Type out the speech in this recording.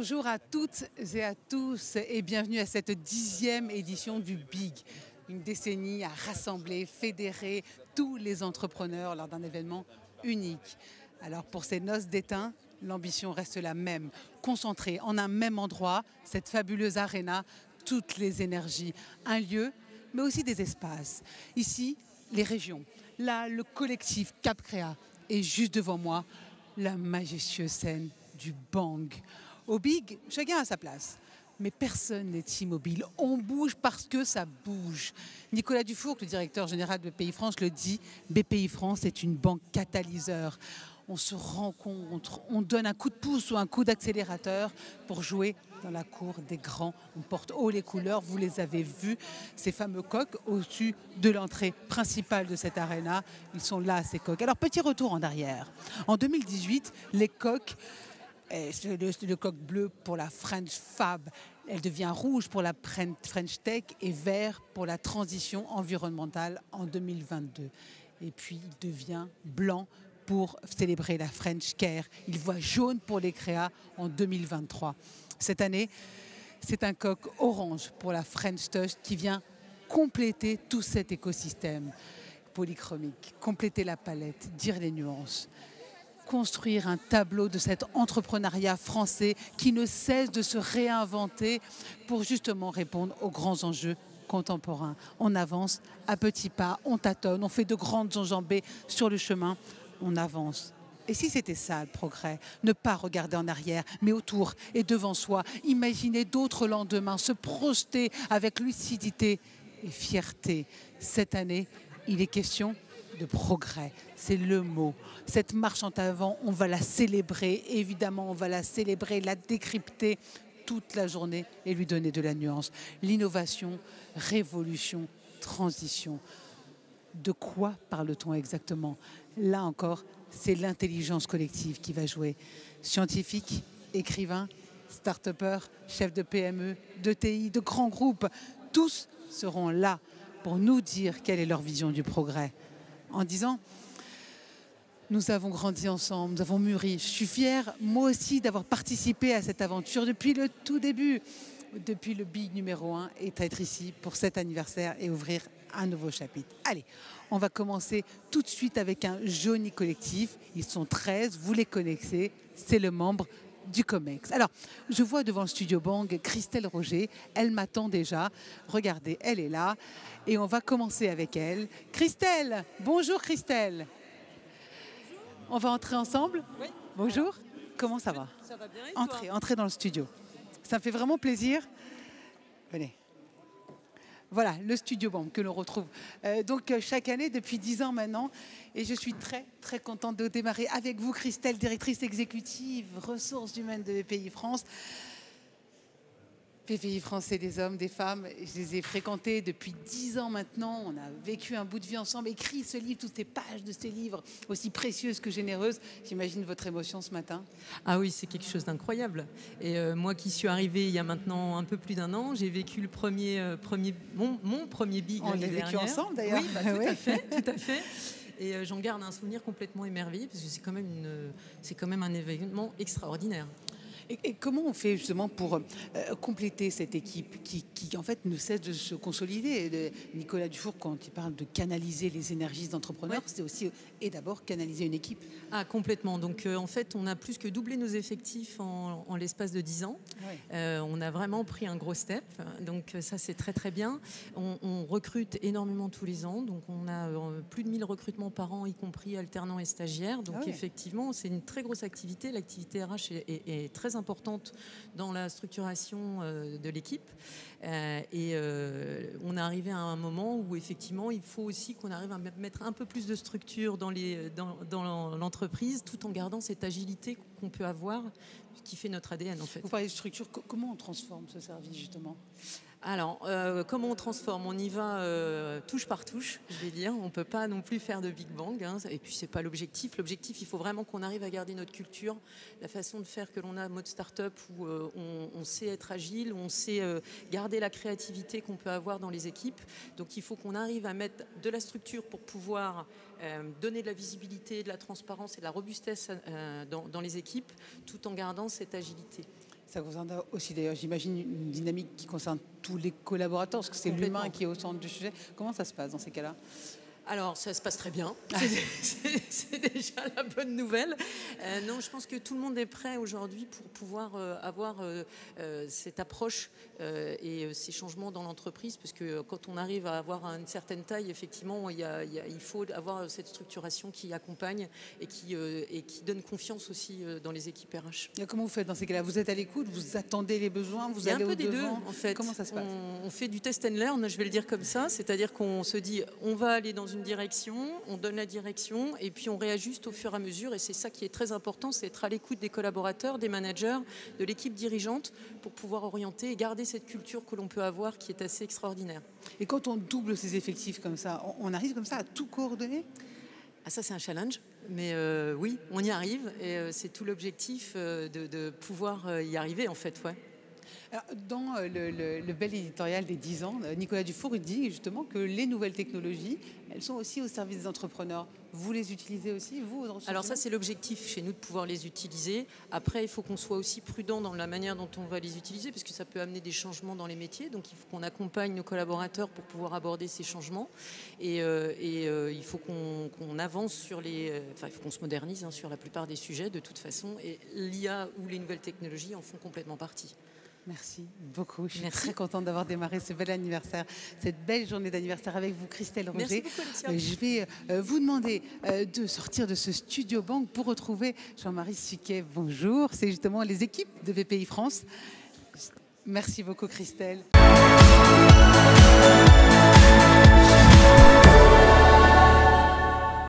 Bonjour à toutes et à tous et bienvenue à cette 10e édition du BIG. Une décennie à rassembler, fédérer tous les entrepreneurs lors d'un événement unique. Alors pour ces noces d'étain, l'ambition reste la même. Concentrer en un même endroit cette fabuleuse arena, toutes les énergies. Un lieu, mais aussi des espaces. Ici, les régions. Là, le collectif Cap Créa. Et juste devant moi, la majestueuse scène du Bang. Au Big, chacun a sa place. Mais personne n'est immobile. On bouge parce que ça bouge. Nicolas Dufourcq, le directeur général de BPI France, le dit, BPI France est une banque catalyseur. On se rencontre, on donne un coup de pouce ou un coup d'accélérateur pour jouer dans la cour des grands. On porte haut les couleurs, vous les avez vus, ces fameux coqs au-dessus de l'entrée principale de cette arena. Ils sont là, ces coqs. Alors, petit retour en arrière. En 2018, les coqs, le coq bleu pour la French Fab, elle devient rouge pour la French Tech et vert pour la transition environnementale en 2022. Et puis, il devient blanc pour célébrer la French Care. Il voit jaune pour les créas en 2023. Cette année, c'est un coq orange pour la French Touch qui vient compléter tout cet écosystème polychromique, compléter la palette, dire les nuances. Construire un tableau de cet entrepreneuriat français qui ne cesse de se réinventer pour justement répondre aux grands enjeux contemporains. On avance à petits pas, on tâtonne, on fait de grandes enjambées sur le chemin, on avance. Et si c'était ça le progrès, ne pas regarder en arrière, mais autour et devant soi, imaginer d'autres lendemains, se projeter avec lucidité et fierté. Cette année, il est question de progrès, c'est le mot. Cette marche en avant, on va la célébrer, évidemment, on va la célébrer, la décrypter toute la journée et lui donner de la nuance. L'innovation, révolution, transition. De quoi parle-t-on exactement? Là encore, c'est l'intelligence collective qui va jouer. Scientifiques, écrivains, start-upers, chefs de PME, de TI, de grands groupes, tous seront là pour nous dire quelle est leur vision du progrès. En disant, nous avons grandi ensemble, nous avons mûri. Je suis fière, moi aussi, d'avoir participé à cette aventure depuis le tout début, depuis le Big numéro 1, et d'être ici pour cet anniversaire et ouvrir un nouveau chapitre. Allez, on va commencer tout de suite avec un joli collectif. Ils sont 13, vous les connaissez, c'est le membre du COMEX. Alors, je vois devant le studio Bang Christelle Roger, elle m'attend déjà. Regardez, elle est là et on va commencer avec elle. Christelle, bonjour Christelle. On va entrer ensemble? Oui. Bonjour. Alors, comment ça va? Ça va bien et toi? Entrez dans le studio. Ça me fait vraiment plaisir. Venez. Voilà, le studio Bang que l'on retrouve chaque année depuis 10 ans maintenant. Et je suis très, très contente de démarrer avec vous, Christelle, directrice exécutive, ressources humaines de BPI France. BPI France, c'est des hommes, des femmes. Je les ai fréquentés depuis 10 ans maintenant. On a vécu un bout de vie ensemble, écrit ce livre, toutes ces pages de ces livres, aussi précieuses que généreuses. J'imagine votre émotion ce matin. Ah oui, c'est quelque chose d'incroyable. Et moi qui suis arrivée il y a maintenant un peu plus d'un an, j'ai vécu le mon premier Big On l'année l'a vécu dernière. ensemble d'ailleurs. Oui, tout à fait, tout à fait. Et j'en garde un souvenir complètement émerveillé parce que c'est quand même un événement extraordinaire. Et comment on fait justement pour compléter cette équipe qui en fait ne cesse de se consolider? Nicolas Dufourcq, quand il parle de canaliser les énergies d'entrepreneurs, c'est aussi et d'abord canaliser une équipe. Ah, complètement. Donc en fait, on a plus que doublé nos effectifs en l'espace de 10 ans. Ouais. On a vraiment pris un gros step. Donc ça, c'est très très bien. On recrute énormément tous les ans. Donc on a plus de 1000 recrutements par an, y compris alternants et stagiaires. Donc effectivement, c'est une très grosse activité. L'activité RH est très importante dans la structuration de l'équipe. On est arrivé à un moment où effectivement il faut aussi qu'on arrive à mettre un peu plus de structure dans l'entreprise tout en gardant cette agilité qu'on peut avoir qui fait notre ADN en fait. Vous parlez de structure, comment on transforme ce service justement? Alors, comment on transforme? On y va touche par touche, je vais dire. On ne peut pas non plus faire de Big Bang. Hein. Et puis, ce n'est pas l'objectif. L'objectif, il faut vraiment qu'on arrive à garder notre culture, la façon de faire que l'on a mode start-up où on sait être agile, on sait garder la créativité qu'on peut avoir dans les équipes. Donc, il faut qu'on arrive à mettre de la structure pour pouvoir donner de la visibilité, de la transparence et de la robustesse dans les équipes, tout en gardant cette agilité. Ça concerne aussi d'ailleurs, j'imagine, une dynamique qui concerne tous les collaborateurs, parce que c'est l'humain qui est au centre du sujet. Comment ça se passe dans ces cas-là ? Alors, ça se passe très bien. C'est déjà la bonne nouvelle. Non, je pense que tout le monde est prêt aujourd'hui pour pouvoir avoir cette approche et ces changements dans l'entreprise, parce que quand on arrive à avoir une certaine taille, effectivement, il faut avoir cette structuration qui accompagne et qui donne confiance aussi dans les équipes RH. Et comment vous faites dans ces cas-là ? Vous êtes à l'écoute, vous attendez les besoins, vous allez au devant ? Il y a un peu des deux, en fait. Comment ça se passe ? On fait du test and learn, je vais le dire comme ça, c'est-à-dire qu'on se dit, on va aller dans une direction, on donne la direction et puis on réajuste au fur et à mesure, et c'est ça qui est très important, c'est être à l'écoute des collaborateurs, des managers, de l'équipe dirigeante pour pouvoir orienter et garder cette culture que l'on peut avoir qui est assez extraordinaire. Et quand on double ses effectifs comme ça, on arrive comme ça à tout coordonner ? Ah, ça c'est un challenge, mais oui, on y arrive et c'est tout l'objectif de pouvoir y arriver en fait, ouais. Alors, dans le bel éditorial des 10 ans, Nicolas Dufour dit justement que les nouvelles technologies, elles sont aussi au service des entrepreneurs. Vous les utilisez aussi, vous, aux ressources ? Alors ça, c'est l'objectif chez nous, de pouvoir les utiliser. Après, il faut qu'on soit aussi prudent dans la manière dont on va les utiliser, parce que ça peut amener des changements dans les métiers. Donc il faut qu'on accompagne nos collaborateurs pour pouvoir aborder ces changements. Et il faut qu'on avance sur il faut qu'on se modernise sur la plupart des sujets de toute façon. Et l'IA ou les nouvelles technologies en font complètement partie. Merci beaucoup. Je suis très contente d'avoir démarré ce bel anniversaire, cette belle journée d'anniversaire avec vous, Christelle Roger. Merci beaucoup, Alicia. Je vais vous demander de sortir de ce studio banque pour retrouver Jean-Marie Suquet. Bonjour, c'est justement les équipes de BPI France. Merci beaucoup, Christelle.